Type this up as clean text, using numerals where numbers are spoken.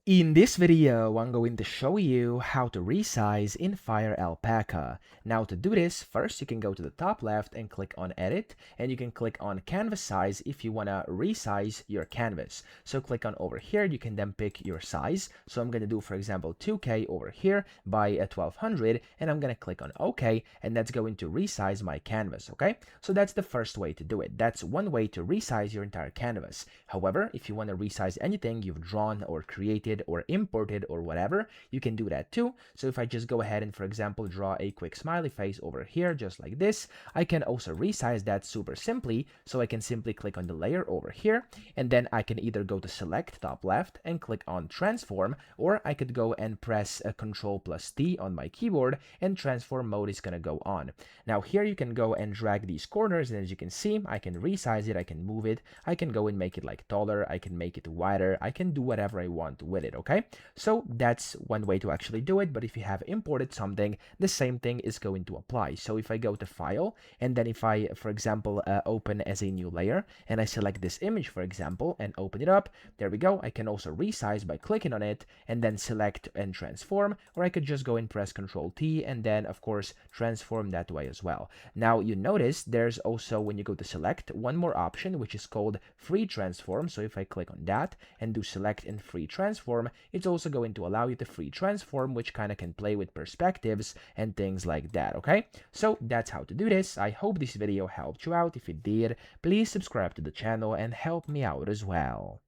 In this video, I'm going to show you how to resize in FireAlpaca. Now to do this, first you can go to the top left and click on Edit, and you can click on Canvas Size if you want to resize your canvas. So click on over here, you can then pick your size. So I'm going to do, for example, 2K over here by 1200, and I'm going to click on OK, and that's going to resize my canvas, okay? So that's the first way to do it. That's one way to resize your entire canvas. However, if you want to resize anything you've drawn or created or imported or whatever, you can do that too. So if I just go ahead and, for example, draw a quick smiley face over here just like this, I can also resize that super simply. So I can simply click on the layer over here, and then I can either go to select top left and click on transform, or I could go and press Ctrl+T on my keyboard, and transform mode is going to go on. Now here you can go and drag these corners, and as you can see, I can resize it, I can move it, I can go and make it like taller, I can make it wider, I can do whatever I want with it, okay? So that's one way to actually do it, but if you have imported something, the same thing is going to apply. So if I go to File, and then if I, for example, open as a new layer, and I select this image, for example, and open it up, there we go. I can also resize by clicking on it, and then select and transform, or I could just go and press Ctrl+T, and then, of course, transform that way as well. Now, you notice there's also, when you go to select, one more option, which is called free transform. So if I click on that and do select and free transform, it's also going to allow you to free transform, which kind of can play with perspectives and things like that, okay? So that's how to do this. I hope this video helped you out. If it did, please subscribe to the channel and help me out as well.